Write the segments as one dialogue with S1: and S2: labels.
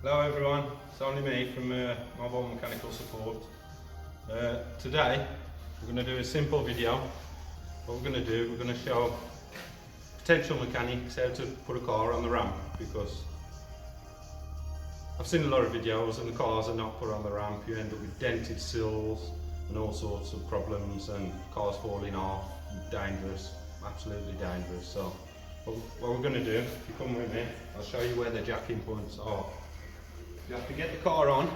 S1: Hello everyone, it's only me from Mobile Mechanical Support. Today we're going to do a simple video. What we're going to do, we're going to show potential mechanics how to put a car on the ramp, because I've seen a lot of videos and the cars are not put on the ramp. You end up with dented sills and all sorts of problems and cars falling off. Dangerous, absolutely dangerous. So what we're going to do, if you come with me, I'll show you where the jacking points are. You have to get the car on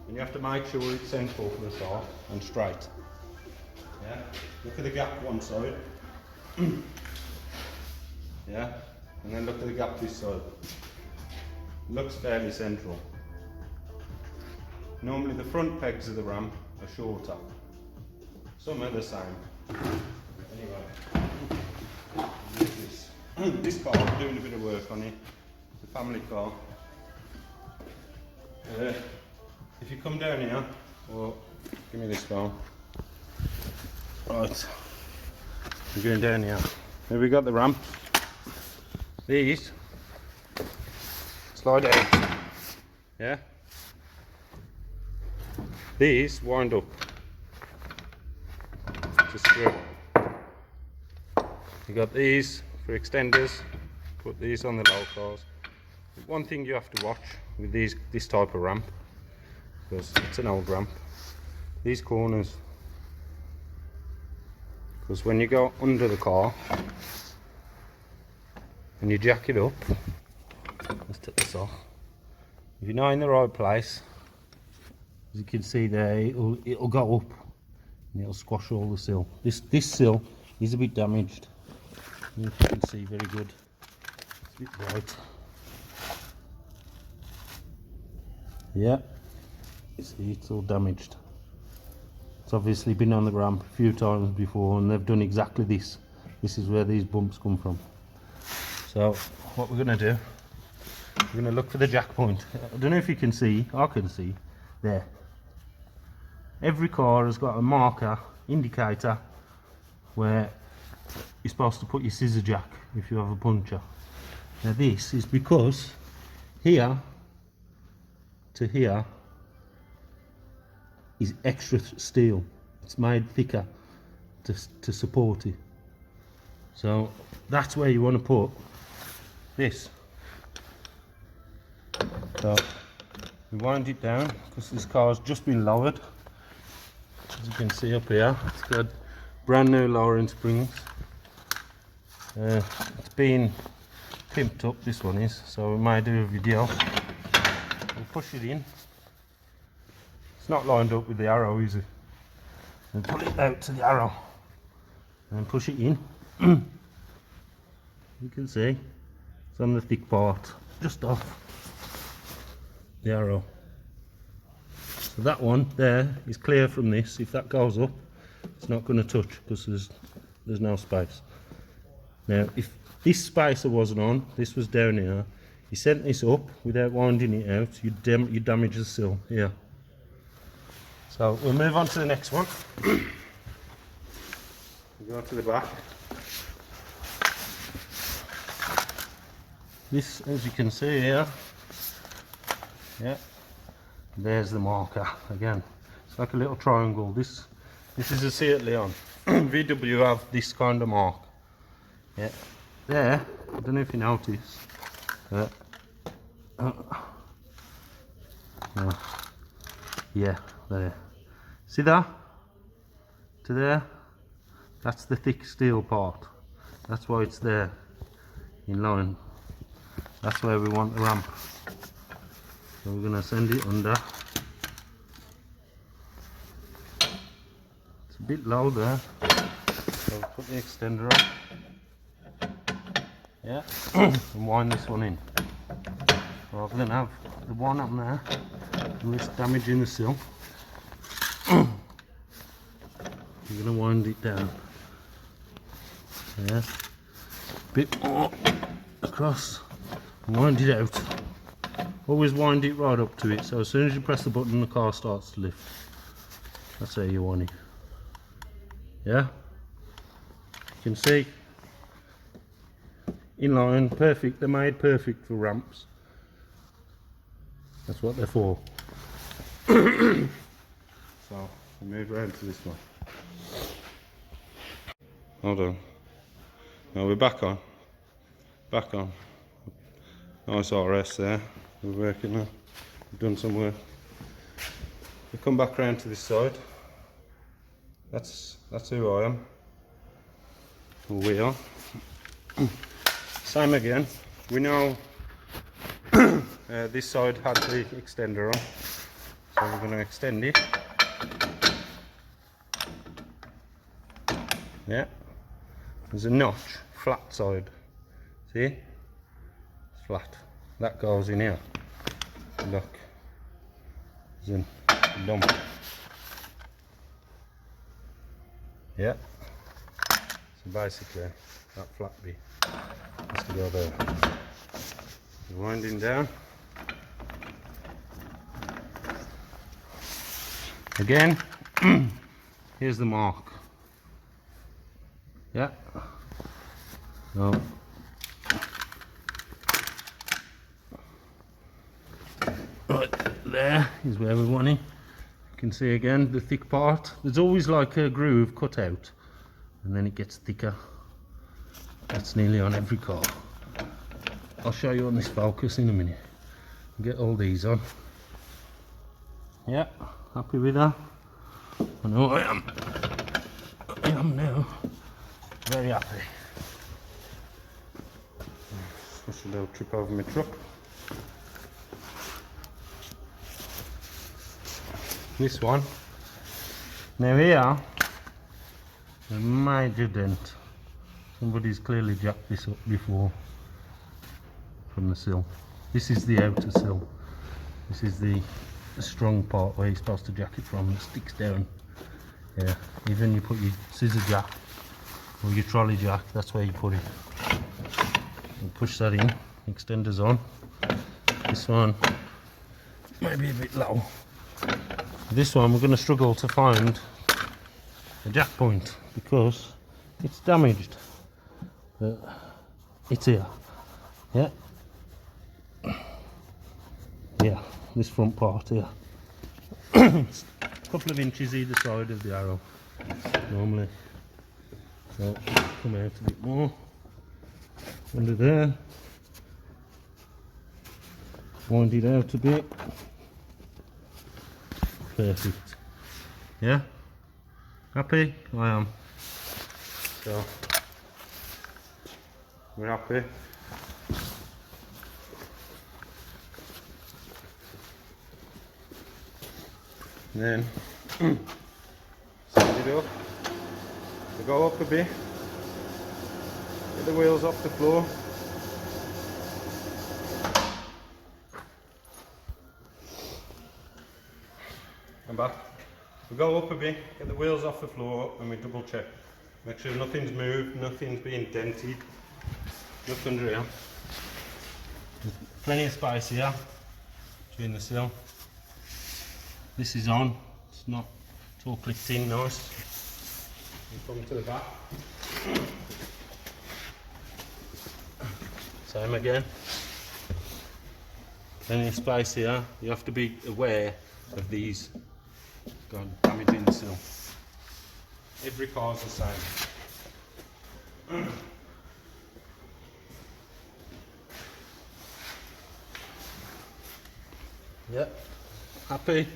S1: and you have to make sure it's central for the start and straight. Yeah, look at the gap one side. Yeah, and then look at the gap this side. Looks fairly central. Normally the front pegs of the ramp are shorter. Some are the same. Anyway, this car, we're doing a bit of work on it. It's a family car. If you come down here, well, give me this phone. Right, I'm going down here. Here we got the ramp. These slide out. Yeah. These wind up to screw. You got these for extenders. Put these on the low cars. One thing you have to watch with this type of ramp, because it's an old ramp, these corners, because when you go under the car and you jack it up, let's take this off, if you're not in the right place, as you can see there, it'll go up and it'll squash all the sill. This sill is a bit damaged, if you can see very good, it's a bit bright. Yeah, you see it's all damaged. It's obviously been on the ramp a few times before and they've done exactly this. This is where these bumps come from. So what we're going to do, we're going to look for the jack point. I don't know if you can see, I can see, there. Every car has got a marker, indicator, where you're supposed to put your scissor jack if you have a puncture. Now this is because here to here is extra steel. It's made thicker to support it. So that's where you want to put this. So we wind it down because this car's just been lowered. As you can see up here, it's got brand new lowering springs. It's been pimped up, this one is, so we might do a video. We'll push it in. It's not lined up with the arrow, is it? And pull it out to the arrow and push it in. You can see it's on the thick part, just off the arrow. So that one there is clear from this. If that goes up, it's not going to touch because there's no space. Now, if this spacer wasn't on, this was down here, you sent this up without winding it out, you damage the sill here. So we'll move on to the next one. We go to the back. This, as you can see here, yeah, there's the marker again. It's like a little triangle. This is a Seat Leon. VW have this kind of mark. Yeah, there. I don't know if you notice. Yeah, there. See that? To there? That's the thick steel part. That's why it's there in line. That's where we want the ramp. So we're going to send it under. It's a bit low there. So we'll put the extender on. Yeah, and wind this one in. Rather than have the one up there and risk damaging the sill, you're going to wind it down. Yeah, bit more across and wind it out. Always wind it right up to it, so as soon as you press the button the car starts to lift. That's how you want it. Yeah, you can see in line, perfect. They're made perfect for ramps. That's what they're for. So we move round to this one. Hold on. Now we're back on. Back on. Nice RS there. We're working now. We've done some work. We come back round to this side. That's who I am. Or we are. Same again. We know this side had the extender on, so we're going to extend it. Yeah. There's a notch, flat side. See? It's flat. That goes in here. Look. There's a dump. Yeah. So basically, that flat bit has to go there. Winding down. Again, here's the mark. Yeah. No. Right, there is where we want it. You can see again the thick part. There's always like a groove cut out, and then it gets thicker. That's nearly on every car. I'll show you on this Focus in a minute. Get all these on. Yeah, happy with that? I know I am. I am now. Very happy. Just a little trip over my truck. This one. Now here, a major dent. Somebody's clearly jacked this up before from the sill. This is the outer sill. This is the strong part where you're supposed to jack it from. It sticks down. Yeah, even you put your scissor jack or your trolley jack, that's where you put it. You push that in, extender's on. This one might be a bit low. This one we're going to struggle to find a jack point because it's damaged. It's here. Yeah. Yeah, this front part here. A couple of inches either side of the arrow normally. So come out a bit more under there. Wind it out a bit. Perfect. Yeah? Happy? I am. So we're happy. Then send it up. We go up a bit. Get the wheels off the floor. And back. We go up a bit, get the wheels off the floor, and we double check. Make sure nothing's moved, nothing's been dented, nothing real. Plenty of space here between the sill. This is on, it's not, it's all clipped in nice. We come to the back. Same again. Plenty of space here. You have to be aware of these damaging the sill. Every car's the same. Yep, happy.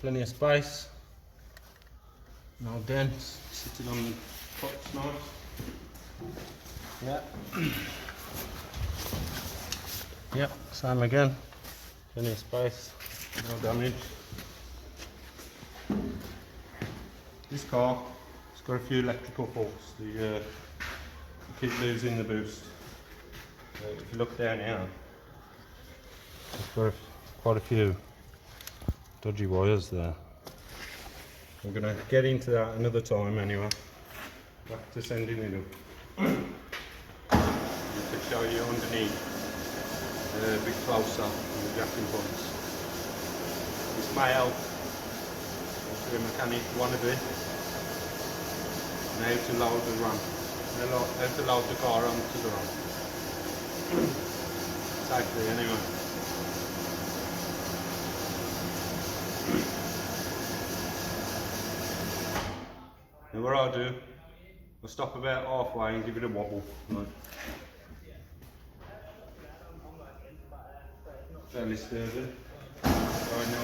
S1: Plenty of space, no dents, sitting on the tops nice. Yeah. Yep, same again. Plenty of space, no damage. This car has got a few electrical faults. You keep losing the boost. If you look down here, it's got quite a few dodgy wires there. We're going to get into that another time anyway. Back to sending it up. I could show you underneath a bit closer on the jacking points. This may help if you're a mechanic wannabe. Now to load the ramp. How to load the car onto the ramp. Safely anyway. what I'll do, I'll stop about halfway and give it a wobble. Right. Fairly sturdy. Right now,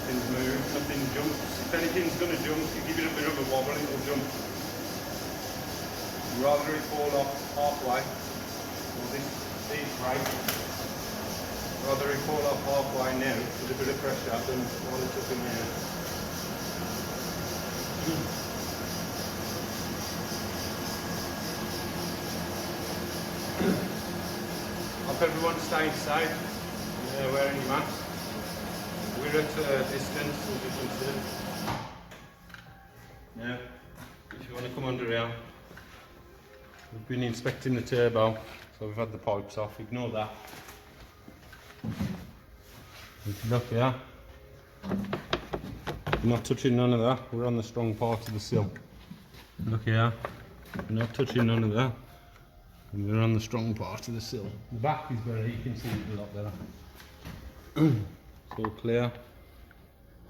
S1: nothing's moved, nothing jumps. If anything's going to jump, you give it a bit of a wobble, it will jump. Rather it fall off halfway, or these break. Rather it fall off halfway now with a bit of pressure than while it's up in there. Hope everyone staying safe, wearing your mask. We're at a distance, as you can see. Now, if you want to come under here, we've been inspecting the turbo, so we've had the pipes off, ignore that. If you look here, we're not touching none of that, we're on the strong part of the sill. Look here, we're not touching none of that, and we're on the strong part of the sill. The back is better, you can see it a lot better. It's all clear.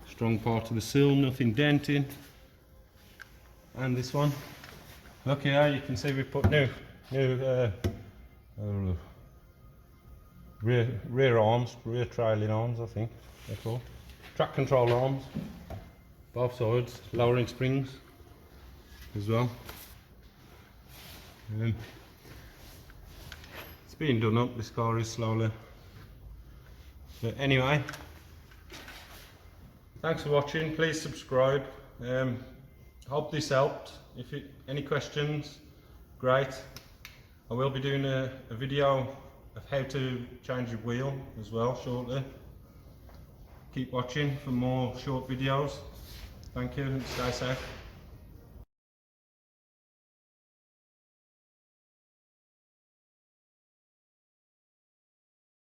S1: Strong part of the sill, nothing denting. And this one. Look here, you can see we put new rear arms, rear trailing arms, I think they're called. Track control arms, both sides, lowering springs as well. It's being done up, this car is slowly. But anyway, thanks for watching, please subscribe. Hope this helped. If any questions, great. I will be doing a video of how to change your wheel as well shortly. Keep watching for more short videos. Thank you and stay safe.